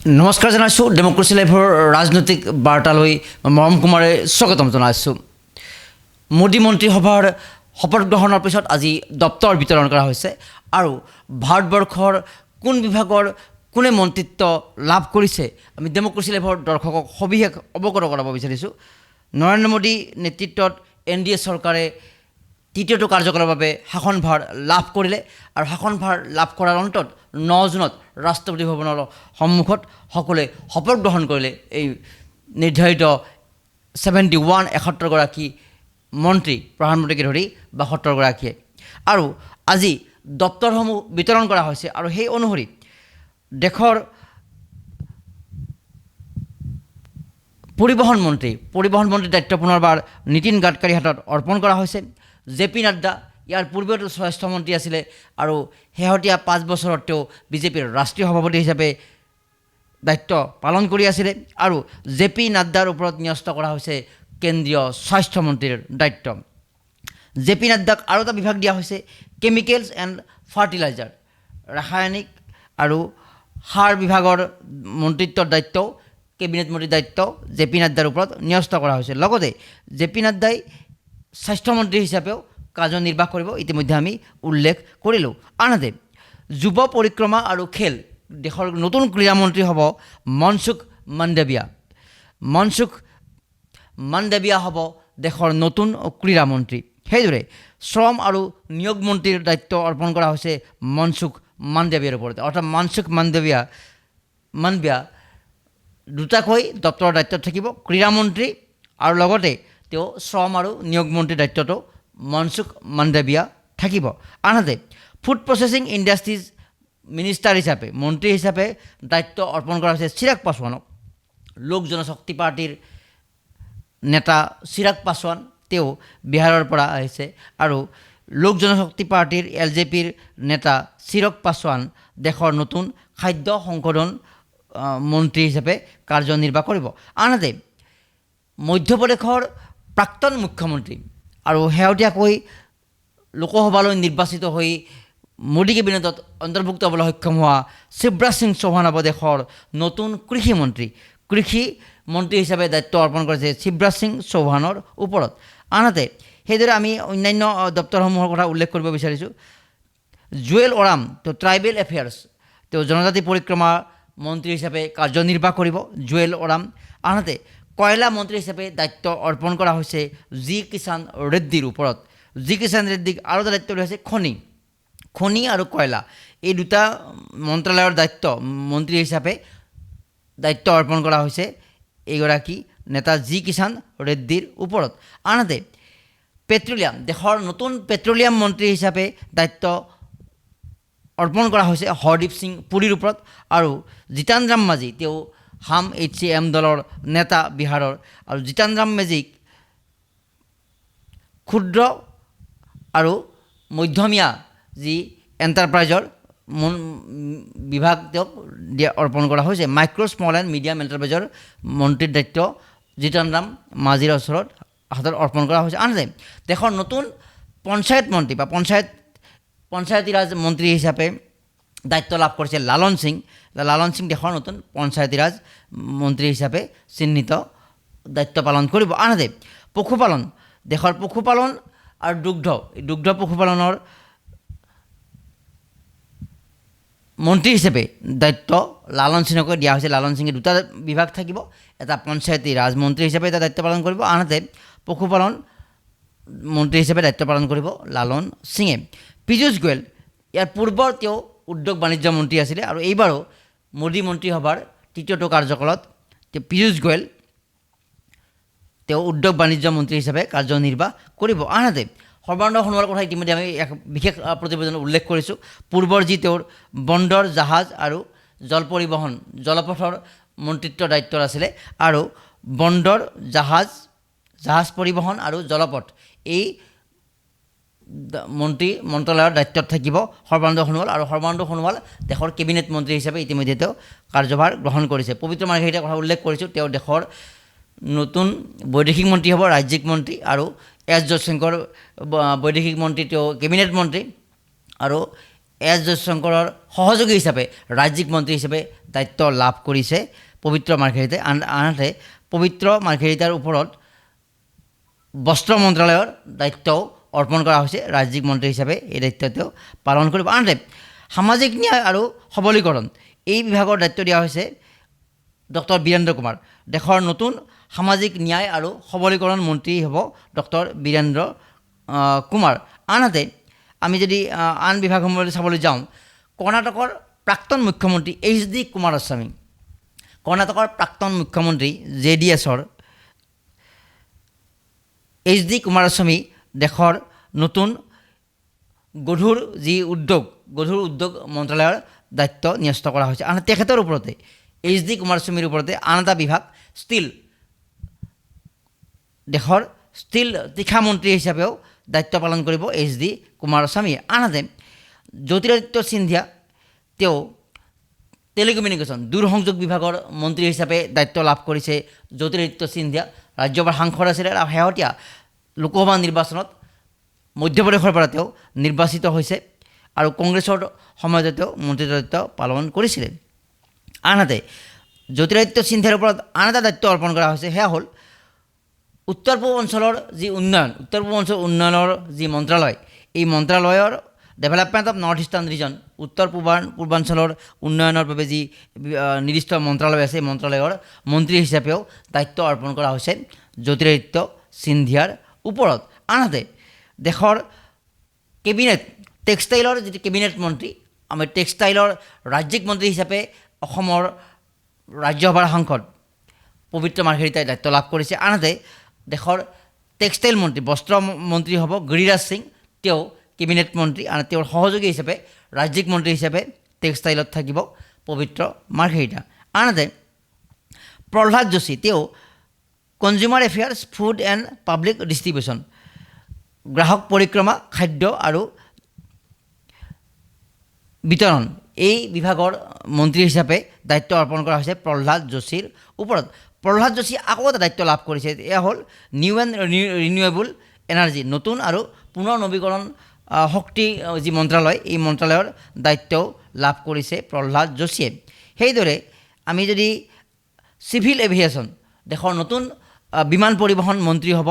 নমস্কাৰ জনাইছোঁ ডেম'ক্ৰেচি লাইভৰ ৰাজনৈতিক বাৰ্তালৈ মৰম কুমাৰে স্বাগতম জনাইছোঁ। মোদী মন্ত্ৰীসভাৰ শপত গ্ৰহণৰ পিছত আজি দপ্তৰ বিতৰণ কৰা হৈছে আৰু ভাৰতবৰ্ষৰ কোন বিভাগৰ কোনে মন্ত্ৰিত্ব লাভ কৰিছে আমি ডেম'ক্ৰেচি লাইভৰ দৰ্শকক সবিশেষ অৱগত কৰাব বিচাৰিছোঁ। নৰেন্দ্ৰ মোদী নেতৃত্বত NDA চৰকাৰে তৃতীয়টো কাৰ্যকালৰ বাবে শাসনভাৰ লাভ কৰিলে আৰু শাসনভাৰ লাভ কৰাৰ অন্তত 9 জুনত ৰাষ্ট্ৰপতি ভৱনৰ সন্মুখত সকলোৱে শপত গ্ৰহণ কৰিলে এই নিৰ্ধাৰিত 71 মন্ত্ৰী প্ৰধানমন্ত্ৰীকে ধৰি 72গৰাকীয়ে। আৰু আজি দপ্তৰসমূহ বিতৰণ কৰা হৈছে আৰু সেই অনুসৰি দেশৰ পৰিবহণ মন্ত্ৰীৰ দায়িত্ব পুনৰবাৰ নীতিন গাডকাৰীৰ হাতত অৰ্পণ কৰা হৈছে। JP নাড্ডা ইয়াৰ পূৰ্বেও স্বাস্থ্যমন্ত্ৰী আছিলে আৰু শেহতীয়া 5 বছৰত তেওঁ বিজেপিৰ ৰাষ্ট্ৰীয় সভাপতি হিচাপে দায়িত্ব পালন কৰি আছিলে আৰু JP নাড্ডাৰ ওপৰত ন্যস্ত কৰা হৈছে কেন্দ্ৰীয় স্বাস্থ্যমন্ত্ৰীৰ দায়িত্ব। JP নাড্ডাক আৰু এটা বিভাগ দিয়া হৈছে কেমিকেলছ এণ্ড ফাৰ্টিলাইজাৰ, ৰাসায়নিক আৰু সাৰ বিভাগৰ মন্ত্ৰিত্বৰ দায়িত্বও কেবিনেট মন্ত্ৰীৰ দায়িত্ব JP নাড্ডাৰ ওপৰত ন্যস্ত কৰা হৈছে। লগতে JP নাড্ডাই স্বাস্থ্যমন্ত্ৰী হিচাপেও কাৰ্যনিৰ্বাহ কৰিব, ইতিমধ্যে আমি উল্লেখ কৰিলোঁ। আনহাতে যুৱ পৰিক্ৰমা আৰু খেল দেশৰ নতুন ক্ৰীড়ামন্ত্ৰী হ'ব মনসুখ মাণ্ডাভিয়া হ'ব দেশৰ নতুন ক্ৰীড়ামন্ত্ৰী। সেইদৰে শ্ৰম আৰু নিয়োগ মন্ত্ৰীৰ দায়িত্ব অৰ্পণ কৰা হৈছে মনসুখ মাণ্ডাভিয়াৰ ওপৰত। অৰ্থাৎ মনসুখ মাণ্ডাভিয়া দুটাকৈ দপ্তৰৰ দায়িত্বত থাকিব, ক্ৰীড়ামন্ত্ৰী আৰু লগতে তেওঁ শ্ৰম আৰু নিয়োগ মন্ত্ৰীৰ দায়িত্বটো মনসুখ মাণ্ডাভিয়া থাকিব। আনহাতে ফুড প্ৰচেছিং ইণ্ডাষ্ট্ৰিজ মন্ত্ৰী হিচাপে দায়িত্ব অৰ্পণ কৰা হৈছে চিৰাগ পাছোৱানক। লোক জনশক্তি পাৰ্টীৰ নেতা চিৰাগ পাছোৱান তেওঁ বিহাৰৰ পৰা আহিছে আৰু লোক জনশক্তি পাৰ্টীৰ LJPৰ নেতা চিৰাগ পাছোৱান দেশৰ নতুন খাদ্য সংশোধন মন্ত্ৰী হিচাপে কাৰ্যনিৰ্বাহ কৰিব। আনহাতে মধ্যপ্ৰদেশৰ প্ৰাক্তন মুখ্যমন্ত্ৰী আৰু শেহতীয়াকৈ লোকসভালৈ নিৰ্বাচিত হৈ মোদী কেবিনেটত অন্তৰ্ভুক্ত হ'বলৈ সক্ষম হোৱা শিৱৰাজ সিং চৌহান হ'ব দেশৰ নতুন কৃষি মন্ত্ৰী হিচাপে দায়িত্ব অৰ্পণ কৰিছে শিৱৰাজ সিং চৌহানৰ ওপৰত। আনহাতে সেইদৰে আমি অন্যান্য দপ্তৰসমূহৰ কথা উল্লেখ কৰিব বিচাৰিছোঁ। জুৱেল ওৰাম তেওঁ ট্ৰাইবেল এফেয়াৰ্ছ, তেওঁ জনজাতি পৰিক্ৰমা মন্ত্ৰী হিচাপে কাৰ্যনিৰ্বাহ কৰিব জুৱেল ওৰাম। আনহাতে কয়লা মন্ত্ৰী হিচাপে দায়িত্ব অৰ্পণ কৰা হৈছে জি কিষাণ ৰেড্ডিৰ ওপৰত। জি কিষাণ ৰেড্ডিক আৰু এটা দায়িত্ব দিয়া হৈছে খনি আৰু কয়লা, এই দুটা মন্ত্ৰালয়ৰ মন্ত্ৰী হিচাপে দায়িত্ব অৰ্পণ কৰা হৈছে এইগৰাকী নেতা জি কিষাণ ৰেড্ডিৰ ওপৰত। আনহাতে দেশৰ নতুন পেট্ৰলিয়াম মন্ত্ৰী হিচাপে দায়িত্ব অৰ্পণ কৰা হৈছে হৰদীপ সিং পুৰীৰ ওপৰত আৰু জিতান ৰাম মাঝি তেওঁ হাম HCM দলৰ নেতা বিহাৰৰ আৰু জিতান ৰাম মাঝিক ক্ষুদ্ৰ আৰু মধ্যমীয়া যি এণ্টাৰপ্ৰাইজৰ বিভাগ তেওঁক অৰ্পণ কৰা হৈছে। মাইক্ৰ' স্মল এণ্ড মিডিয়াম এণ্টাৰপ্ৰাইজৰ মন্ত্ৰীৰ দায়িত্ব জিতান ৰাম মাঝিৰ হাতত অৰ্পণ কৰা হৈছে। আনহাতে দেশৰ নতুন পঞ্চায়ত মন্ত্ৰী বা পঞ্চায়তী ৰাজ মন্ত্ৰী হিচাপে দায়িত্ব লাভ কৰিছে লালন সিং দেশৰ নতুন পঞ্চায়তী ৰাজ মন্ত্ৰী হিচাপে চিহ্নিত দায়িত্ব পালন কৰিব। আনহাতে দেশৰ পশুপালন আৰু দুগ্ধ পশুপালনৰ মন্ত্ৰী হিচাপে দায়িত্ব লালন সিঙকে দিয়া হৈছে। লালন সিঙে দুটা বিভাগ থাকিব, এটা পঞ্চায়তী ৰাজ মন্ত্ৰী হিচাপে এটা দায়িত্ব পালন কৰিব, আনহাতে পশুপালন মন্ত্ৰী হিচাপে দায়িত্ব পালন কৰিব লালন সিঙে। পীযুষ গোৱেল ইয়াৰ পূৰ্বৰ তেওঁ উদ্যোগ বাণিজ্য মন্ত্ৰী আছিলে আৰু এইবাৰো মোদী মন্ত্ৰীসভাৰ তৃতীয়টো কাৰ্যকালত পীযুষ গোৱেল তেওঁ উদ্যোগ বাণিজ্য মন্ত্ৰী হিচাপে কাৰ্যনিৰ্বাহ কৰিব। আনহাতে সৰ্বানন্দ সোণোৱালৰ কথা ইতিমধ্যে আমি এক বিশেষ প্ৰতিবেদনত উল্লেখ কৰিছোঁ। পূৰ্বৰ যি তেওঁৰ বন্দৰ জাহাজ আৰু জলপথৰ মন্ত্ৰিত্বৰ দায়িত্ব আছিলে আৰু বন্দৰ জাহাজ পৰিবহণ আৰু জলপথ এই মন্ত্ৰালয়ৰ দায়িত্বত থাকিব সৰ্বানন্দ সোণোৱাল আৰু সৰ্বানন্দ সোণোৱাল দেশৰ কেবিনেট মন্ত্ৰী হিচাপে ইতিমধ্যে তেওঁ কাৰ্যভাৰ গ্ৰহণ কৰিছে। পবিত্ৰ মাৰ্ঘেৰিটাৰ কথা উল্লেখ কৰিছোঁ, তেওঁ দেশৰ নতুন বৈদেশিক মন্ত্ৰী হ'ব, ৰাজ্যিক মন্ত্ৰী, আৰু S জয়শংকৰ বৈদেশিক মন্ত্ৰী, তেওঁ কেবিনেট মন্ত্ৰী আৰু এছ জয়শংকৰৰ সহযোগী হিচাপে ৰাজ্যিক মন্ত্ৰী হিচাপে দায়িত্ব লাভ কৰিছে পবিত্ৰ মাৰ্ঘেৰিটাই। আনহাতে পবিত্ৰ মাৰ্ঘেৰিটাৰ ওপৰত বস্ত্ৰ মন্ত্ৰালয়ৰ দায়িত্বও অৰ্পণ কৰা হৈছে। ৰাজ্যিক মন্ত্ৰী হিচাপে এই দায়িত্ব তেওঁ পালন কৰিব। আনহাতে সামাজিক ন্যায় আৰু সবলীকৰণ এই বিভাগৰ দায়িত্ব দিয়া হৈছে ডক্টৰ বীৰেন্দ্ৰ কুমাৰ। দেশৰ নতুন সামাজিক ন্যায় আৰু সবলীকৰণ মন্ত্ৰী হ'ব ডক্টৰ বীৰেন্দ্ৰ কুমাৰ। আনহাতে আমি যদি আন বিভাগসমূহলৈ চাবলৈ যাওঁ, কৰ্ণাটকৰ প্ৰাক্তন মুখ্যমন্ত্ৰী HD কুমাৰস্বামী, কৰ্ণাটকৰ প্ৰাক্তন মুখ্যমন্ত্ৰী JDSৰ HD কুমাৰস্বামী দেশৰ নতুন গধুৰ উদ্যোগ মন্ত্ৰালয়ৰ দায়িত্ব ন্যস্ত কৰা হৈছে। আনহাতে তেখেতৰ ওপৰতে HD কুমাৰস্বামীৰ ওপৰতে আন এটা বিভাগ ষ্টীল, দেশৰ ষ্টীল তীখা মন্ত্ৰী হিচাপেও দায়িত্ব পালন কৰিব HD কুমাৰস্বামীয়ে। আনহাতে জ্যোতিৰাদিত্য সিন্ধিয়া তেওঁ টেলিকমিউনিকেশ্যন দূৰসংযোগ বিভাগৰ মন্ত্ৰী হিচাপে দায়িত্ব লাভ কৰিছে জ্যোতিৰাদিত্য সিন্ধিয়া। ৰাজ্যসভাৰ সাংসদ আছিলে আৰু শেহতীয়া লোকসভা নিৰ্বাচনত মধ্যপ্ৰদেশৰ পৰা তেওঁ নিৰ্বাচিত হৈছে আৰু কংগ্ৰেছৰ সময়তে তেওঁ মন্ত্ৰী দায়িত্ব পালন কৰিছিলে। আনহাতে জ্যোতিৰাদিত্য সিন্ধিয়াৰ ওপৰত আন এটা দায়িত্ব অৰ্পণ কৰা হৈছে, সেয়া হ'ল উত্তৰ পূব অঞ্চলৰ যি উন্নয়ন, উত্তৰ পূব অঞ্চল উন্নয়নৰ যি মন্ত্ৰালয়, এই মন্ত্ৰালয়ৰ development of north eastern region, উত্তৰ পূৰ্বাঞ্চলৰ উন্নয়নৰ বাবে যি নিৰ্দিষ্ট মন্ত্ৰালয় আছে, এই মন্ত্ৰালয়ৰ মন্ত্ৰী হিচাপেও দায়িত্ব অৰ্পণ কৰা হৈছে জ্যোতিৰাদিত্য সিন্ধিয়াৰ ওপৰত। আনহাতে দেশৰ কেবিনেট টেক্সটাইলৰ যিটো কেবিনেট মন্ত্ৰী, আমি টেক্সটাইলৰ ৰাজ্যিক মন্ত্ৰী হিচাপে অসমৰ ৰাজ্যসভাৰ সাংসদ পবিত্ৰ মাৰ্ঘেৰিটাই দায়িত্ব লাভ কৰিছে। আনহাতে দেশৰ টেক্সটাইল মন্ত্ৰী, বস্ত্ৰ মন্ত্ৰী হ'ব গিৰিৰাজ সিং, তেওঁ কেবিনেট মন্ত্ৰী। আৰু তেওঁৰ সহযোগী হিচাপে ৰাজ্যিক মন্ত্ৰী হিচাপে টেক্সটাইলত থাকিব পবিত্ৰ মাৰ্ঘেৰিটা। আনহাতে প্ৰহ্লাদ যোশী, তেওঁ consumer affairs, food and public distribution, গ্ৰাহক পৰিক্ৰমা, খাদ্য আৰু বিতৰণ, এই বিভাগৰ মন্ত্ৰী হিচাপে দায়িত্ব অৰ্পণ কৰা হৈছে প্ৰহ্লাদ যোশীৰ ওপৰত। প্ৰহ্লাদ যোশী আকৌ এটা দায়িত্ব লাভ কৰিছে, এয়া হ'ল নিউ এণ্ড ৰিনিউৱেবল এনাৰ্জি, নতুন আৰু পুনৰ নৱীকৰণ শক্তি যি মন্ত্ৰালয়, এই মন্ত্ৰালয়ৰ দায়িত্বও লাভ কৰিছে প্ৰহ্লাদ যোশীয়ে। সেইদৰে আমি যদি চিভিল এভিয়েশ্যন, দেশৰ নতুন বিমান পৰিবহণ মন্ত্ৰী হ'ব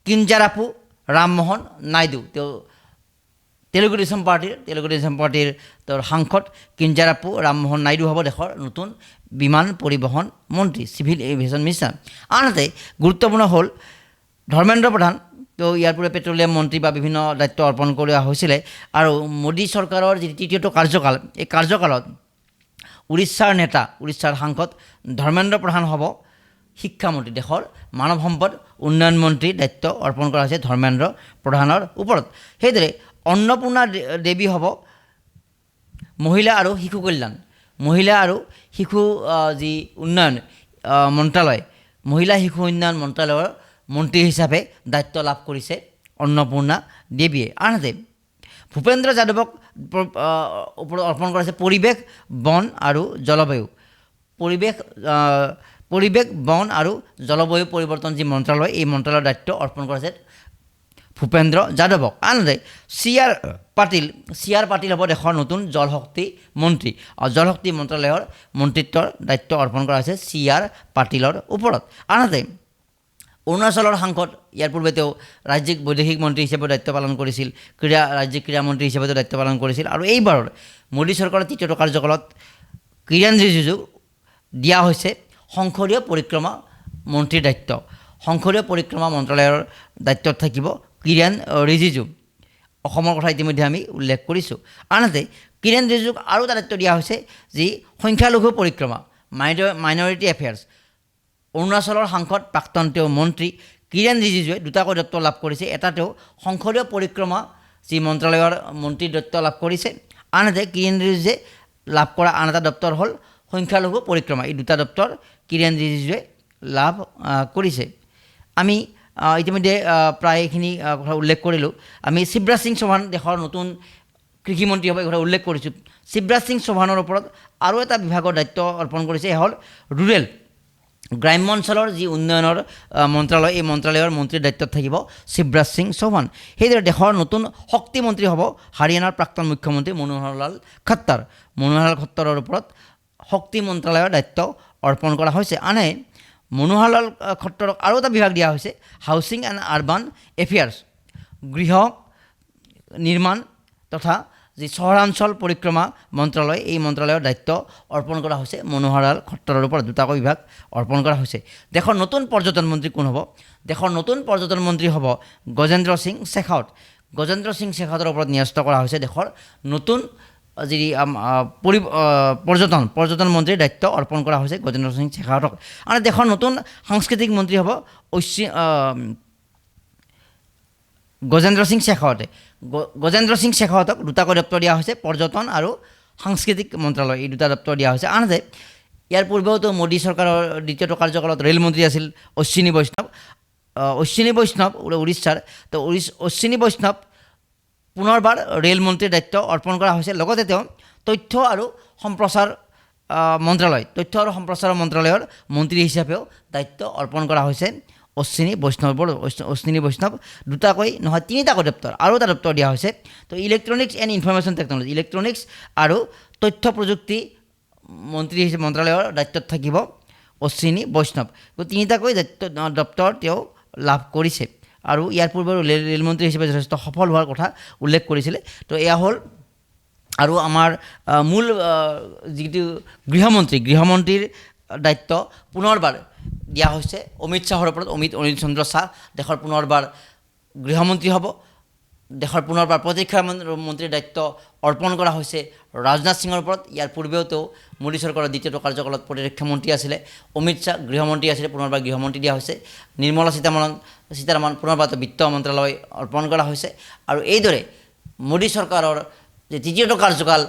কিঞ্জাৰাপু ৰামমোহন নাইডু, তেওঁ তেলেগু দেশম পাৰ্টিৰ তেওঁৰ সাংসদ কিঞ্জাৰাপু ৰামমোহন নাইডু হ'ব দেশৰ নতুন বিমান পৰিবহণ মন্ত্ৰী, চিভিল এভিয়েশ্যন মিনিষ্টাৰ। আনহাতে গুৰুত্বপূৰ্ণ হ'ল ধৰ্মেন্দ্ৰ প্ৰধান, তেওঁ ইয়াৰ পূৰ্বে পেট্ৰলিয়াম মন্ত্ৰী বা বিভিন্ন দায়িত্ব অৰ্পণ কৰা হৈছিলে। আৰু মোদী চৰকাৰৰ যি তৃতীয়টো কাৰ্যকাল, এই কাৰ্যকালত উৰিষ্যাৰ নেতা, উৰিষ্যাৰ সাংসদ ধৰ্মেন্দ্ৰ প্ৰধান হ'ব শিক্ষামন্ত্ৰী, দেশৰ মানৱ সম্পদ উন্নয়ন মন্ত্ৰীৰ দায়িত্ব অৰ্পণ কৰা হৈছে ধৰ্মেন্দ্ৰ প্ৰধানৰ ওপৰত। সেইদৰে অন্নপূৰ্ণা দেৱী হ'ব মহিলা আৰু শিশু কল্যাণ, মহিলা আৰু শিশু যি উন্নয়ন মন্ত্ৰালয়, মহিলা শিশু উন্নয়ন মন্ত্ৰালয়ৰ মন্ত্ৰী হিচাপে দায়িত্ব লাভ কৰিছে অন্নপূৰ্ণা দেৱীয়ে। আনহাতে ভূপেন্দ্ৰ যাদৱক ওপৰত অৰ্পণ কৰা হৈছে পৰিৱেশ, বন আৰু জলবায়ু, পৰিৱেশ বন আৰু জলবায়ু পৰিৱৰ্তন যি মন্ত্ৰালয়, এই মন্ত্ৰালয়ৰ দায়িত্ব অৰ্পণ কৰা হৈছে ভূপেন্দ্ৰ যাদৱক। আনহাতে চি আৰ পাটিল হ'ব দেশৰ নতুন জলশক্তি মন্ত্ৰী, জলশক্তি মন্ত্ৰালয়ৰ মন্ত্ৰিত্বৰ দায়িত্ব অৰ্পণ কৰা হৈছে চি.আৰ. পাটিলৰ ওপৰত। আনহাতে অৰুণাচলৰ সাংসদ, ইয়াৰ পূৰ্বে তেওঁ ৰাজ্যিক বৈদেশিক মন্ত্ৰী হিচাপে দায়িত্ব পালন কৰিছিল, ৰাজ্যিক ক্ৰীড়া মন্ত্ৰী হিচাপে দায়িত্ব পালন কৰিছিল। আৰু এইবাৰৰ মোদী চৰকাৰৰ তৃতীয়টো কাৰ্যকালত কিৰেণ ৰিজিজুক দিয়া হৈছে সংসদীয় পৰিক্ৰমা মন্ত্ৰীৰ দায়িত্ব। সংসদীয় পৰিক্ৰমা মন্ত্ৰালয়ৰ দায়িত্বত থাকিব কিৰেণ ৰিজিজু। অসমৰ কথা ইতিমধ্যে আমি উল্লেখ কৰিছোঁ। আনহাতে কিৰেণ ৰিজিজুক আৰু এটা দায়িত্ব দিয়া হৈছে যি সংখ্যালঘু পৰিক্ৰমা, মাইনৰিটি এফেয়াৰ্ছ। অৰুণাচলৰ সাংসদ, প্ৰাক্তন তেওঁ মন্ত্ৰী কিৰেণ ৰিজিজুৱে দুটাকৈ দায়িত্ব লাভ কৰিছে। এটা তেওঁ সংসদীয় পৰিক্ৰমা যি মন্ত্ৰালয়ৰ মন্ত্ৰীৰ দায়িত্ব লাভ কৰিছে, আনহাতে কিৰেণ ৰিজিজুৱে লাভ কৰা আন এটা দপ্তৰ হ'ল সংখ্যালঘু পৰিক্ৰমা। এই দুটা দপ্তৰ কিৰেণ ৰিজিজুৱে লাভ কৰিছে। আমি ইতিমধ্যে প্ৰায় এইখিনি কথা উল্লেখ কৰিলোঁ। আমি শিৱৰাজ সিং চৌহান দেশৰ নতুন কৃষিমন্ত্ৰী হ'ব, এই কথা উল্লেখ কৰিছোঁ। শিৱৰাজ সিং চৌহানৰ ওপৰত আৰু এটা বিভাগৰ দায়িত্ব অৰ্পণ কৰিছে, হ'ল গ্ৰাম্য অঞ্চলৰ যি উন্নয়নৰ মন্ত্ৰালয়, এই মন্ত্ৰালয়ৰ মন্ত্ৰীৰ দায়িত্বত থাকিব শিৱৰাজ সিং চৌহান। সেইদৰে দেশৰ নতুন শক্তি মন্ত্ৰী হ'ব হাৰিয়ানাৰ প্ৰাক্তন মুখ্যমন্ত্ৰী মনোহৰ লাল খট্টাৰ। মনোহৰ লাল খট্টাৰৰ ওপৰত শক্তি মন্ত্ৰালয়ৰ দায়িত্ব অৰ্পণ কৰা হৈছে। আনে মনোহৰ লাল খট্টাৰক আৰু এটা বিভাগ দিয়া হৈছে হাউচিং এণ্ড আৰ্বান এফেয়াৰ্ছ, গৃহ নিৰ্মাণ তথা যি চহৰাঞ্চল পৰিক্ৰমা মন্ত্ৰালয়, এই মন্ত্ৰালয়ৰ দায়িত্ব অৰ্পণ কৰা হৈছে মনোহৰ লাল খট্টাৰৰ ওপৰত দুটাকৈ বিভাগ অৰ্পণ কৰা হৈছে। দেশৰ নতুন পৰ্যটন মন্ত্ৰী কোন হ'ব? দেশৰ নতুন পৰ্যটন মন্ত্ৰী হ'ব গজেন্দ্ৰ সিং শেখাৱত। গজেন্দ্ৰ সিং শেখাৱতৰ ওপৰত ন্যস্ত কৰা হৈছে দেশৰ নতুন যি পৰ্যটন মন্ত্ৰীৰ দায়িত্ব অৰ্পণ কৰা হৈছে গজেন্দ্ৰ সিং শেখাৱতক। আৰু দেশৰ নতুন সাংস্কৃতিক মন্ত্ৰী হ'ব গজেন্দ্ৰ সিং শেখাৱতে। গজেন্দ্ৰ সিং শেখাৱতক দুটাকৈ দপ্তৰ দিয়া হৈছে, পৰ্যটন আৰু সাংস্কৃতিক মন্ত্ৰালয়, এই দুটা দপ্তৰ দিয়া হৈছে। আনহাতে ইয়াৰ পূৰ্বেওতো মোদী চৰকাৰৰ দ্বিতীয়টো কাৰ্যকালত ৰে'লমন্ত্ৰী আছিল অশ্বিনী বৈষ্ণৱ উৰিষ্যাৰ। তো অশ্বিনী বৈষ্ণৱ পুনৰবাৰ ৰে'লমন্ত্ৰীৰ দায়িত্ব অৰ্পণ কৰা হৈছে। লগতে তেওঁ তথ্য আৰু সম্প্ৰচাৰ মন্ত্ৰালয়ৰ মন্ত্ৰী হিচাপেও দায়িত্ব অৰ্পণ কৰা হৈছে অশ্বিনী বৈষ্ণৱ। দুটাকৈ নহয়, তিনিটাকৈ দপ্তৰ, আৰু এটা দপ্তৰ দিয়া হৈছে। তো electronics and information technology, electronics আৰু তথ্য প্ৰযুক্তি মন্ত্ৰালয়ৰ দায়িত্বত থাকিব অশ্বিনী বৈষ্ণৱ। তো তিনিটাকৈ দপ্তৰ তেওঁ লাভ কৰিছে আৰু ইয়াৰ পূৰ্বে ৰে'লমন্ত্ৰী হিচাপে যথেষ্ট সফল হোৱাৰ কথা উল্লেখ কৰিছিলে। তো এয়া হ'ল আৰু আমাৰ মূল যিটো গৃহমন্ত্ৰীৰ দায়িত্ব পুনৰবাৰ দিয়া হৈছে অমিত শ্বাহৰ ওপৰত। অনিল চন্দ্ৰ শ্বাহ দেশৰ পুনৰবাৰ গৃহমন্ত্ৰী হ'ব। দেশৰ পুনৰবাৰ প্ৰতিৰক্ষা মন্ত্ৰীৰ দায়িত্ব অৰ্পণ কৰা হৈছে ৰাজনাথ সিঙৰ ওপৰত। ইয়াৰ পূৰ্বেওতো মোদী চৰকাৰৰ দ্বিতীয়টো কাৰ্যকালত প্ৰতিৰক্ষা মন্ত্ৰী আছিলে অমিত শ্বাহ, গৃহমন্ত্ৰী আছিলে, পুনৰবাৰ গৃহমন্ত্ৰী দিয়া হৈছে। নিৰ্মলা সীতাৰামন পুনৰবাৰ বিত্ত মন্ত্ৰালয় অৰ্পণ কৰা হৈছে। আৰু এইদৰে মোদী চৰকাৰৰ যে তৃতীয়টো কাৰ্যকাল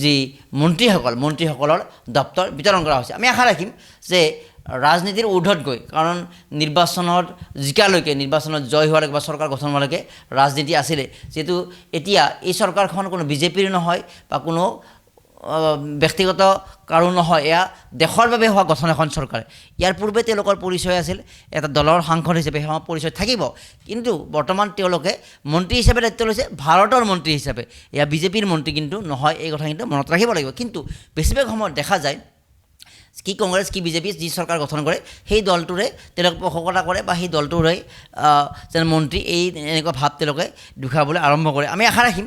যি মন্ত্ৰীসকলৰ দপ্তৰ বিতৰণ কৰা হৈছে। আমি আশা ৰাখিম যে ৰাজনীতিৰ ঊৰ্ধত গৈ, কাৰণ নিৰ্বাচনত জিকালৈকে, নিৰ্বাচনত জয় হোৱালৈকে বা চৰকাৰ গঠন হোৱালৈকে ৰাজনীতি আছিলে, যিহেতু এতিয়া এই চৰকাৰখন কোনো বিজেপিৰ নহয় বা কোনো ব্যক্তিগত কাৰো নহয়, এয়া দেশৰ বাবে হোৱা গঠন এখন চৰকাৰ। ইয়াৰ পূৰ্বে তেওঁলোকৰ পৰিচয় আছিল এটা দলৰ সাংসদ হিচাপে, সেৱা পৰিচয় থাকিব, কিন্তু বৰ্তমান তেওঁলোকে মন্ত্ৰী হিচাপে দায়িত্ব লৈছে, ভাৰতৰ মন্ত্ৰী হিচাপে। এয়া বিজেপিৰ মন্ত্ৰী কিন্তু নহয়, এই কথা কিন্তু মনত ৰাখিব লাগিব। কিন্তু বেছিভাগ সময়ত দেখা যায় কি কংগ্ৰেছ কি বিজেপি যি চৰকাৰ গঠন কৰে সেই দলটোৰে তেওঁলোকে পোষকতা কৰে বা সেই দলটোৰে যেন মন্ত্ৰী, এই এনেকুৱা ভাৱ তেওঁলোকে দেখুৱাবলৈ আৰম্ভ কৰে। আমি আশা ৰাখিম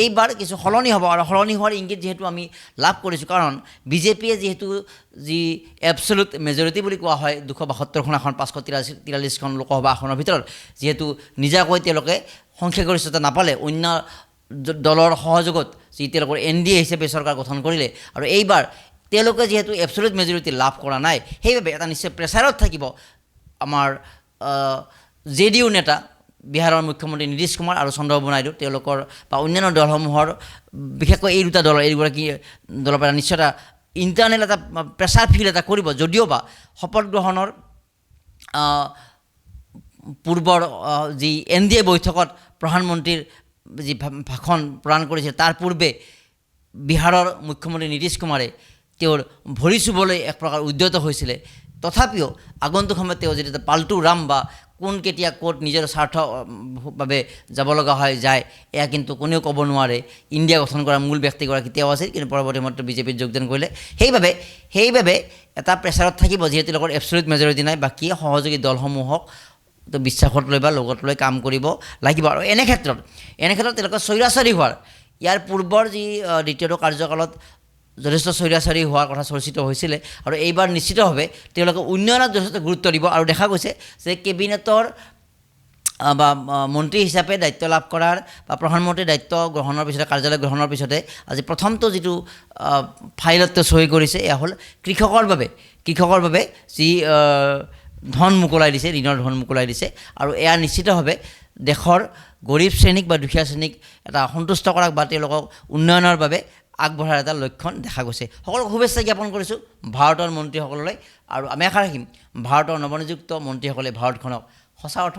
এইবাৰ কিছু সলনি হ'ব, আৰু সলনি হোৱাৰ ইংগিত যিহেতু আমি লাভ কৰিছোঁ, কাৰণ বিজেপিয়ে যিহেতু যি এবছলুট মেজৰিটি বুলি কোৱা হয় 272খন আসন 543খন লোকসভা আসনৰ ভিতৰত, যিহেতু নিজাকৈ তেওঁলোকে সংখ্যাগৰিষ্ঠতা নাপালে, অন্য দলৰ সহযোগত যি তেওঁলোকৰ NDA হিচাপে চৰকাৰ গঠন কৰিলে, আৰু এইবাৰ তেওঁলোকে যিহেতু এবছলুট মেজৰিটি লাভ কৰা নাই, সেইবাবে এটা নিশ্চয় প্ৰেছাৰত থাকিব আমাৰ JDU নেতা বিহাৰৰ মুখ্যমন্ত্ৰী নীতিশ কুমাৰ আৰু চন্দ্ৰবাবু নাইডু, তেওঁলোকৰ বা অন্যান্য দলসমূহৰ, বিশেষকৈ এই দুটা দলৰ, এইগৰাকী দলৰ পৰা নিশ্চয় এটা ইণ্টাৰনেল এটা প্ৰেছাৰ ফিল এটা কৰিব। যদিও বা শপত গ্ৰহণৰ পূৰ্বৰ যি NDA বৈঠকত প্ৰধানমন্ত্ৰীৰ যি ভাষণ প্ৰদান কৰিছিল, তাৰ পূৰ্বে বিহাৰৰ মুখ্যমন্ত্ৰী নীতিশ কুমাৰে তেওঁৰ ভৰি চুবলৈ এক প্ৰকাৰ উদ্যত হৈছিলে, তথাপিও আগন্তুক সময়ত তেওঁ যেতিয়া পাল্টু ৰাম বা কোন কেতিয়া ক'ত নিজৰ স্বাৰ্থ বাবে যাব লগা যায়, এয়া কিন্তু কোনেও ক'ব নোৱাৰে। ইণ্ডিয়া গঠন কৰা মূল ব্যক্তিগৰাকী তেওঁ আছিল, কিন্তু পৰৱৰ্তী সময়ত বিজেপিত যোগদান কৰিলে। সেইবাবে এটা প্ৰেছাৰত থাকিব, যিহেতু তেওঁলোকৰ এবছলুট মেজৰিটি নাই, বাকী সহযোগী দলসমূহক বিশ্বাসত লৈ বা লগত লৈ কাম কৰিব লাগিব। আৰু এনে ক্ষেত্ৰত তেওঁলোকে স্বৈৰাচাৰী হোৱাৰ, ইয়াৰ পূৰ্বৰ যি দ্বিতীয়টো কাৰ্যকালত যথেষ্ট স্বৈৰাচাৰী হোৱাৰ কথা চৰ্চিত হৈছিলে, আৰু এইবাৰ নিশ্চিতভাৱে তেওঁলোকে উন্নয়নত যথেষ্ট গুৰুত্ব দিব। আৰু দেখা গৈছে যে কেবিনেটৰ বা মন্ত্ৰী হিচাপে দায়িত্ব লাভ কৰাৰ বা প্ৰধানমন্ত্ৰীৰ দায়িত্ব গ্ৰহণৰ পিছতে, কাৰ্যালয় গ্ৰহণৰ পিছতে আজি প্ৰথমটো যিটো ফাইলত চহী কৰিছে, এয়া হ'ল কৃষকৰ বাবে যি ধন মোকলাই দিছে, ঋণৰ ধন মোকলাই দিছে। আৰু এয়া নিশ্চিতভাৱে দেশৰ গৰীব শ্ৰেণীক বা দুখীয়া শ্ৰেণীক এটা সন্তুষ্ট কৰাক বা তেওঁলোকক উন্নয়নৰ বাবে আগবঢ়াৰ এটা লক্ষণ দেখা গৈছে। সকলোকে শুভেচ্ছা জ্ঞাপন কৰিছোঁ ভাৰতৰ মন্ত্ৰীসকললৈ, আৰু আমি আশা ৰাখিম ভাৰতৰ নৱনিযুক্ত মন্ত্ৰীসকলে ভাৰতখনক সঁচা অৰ্থত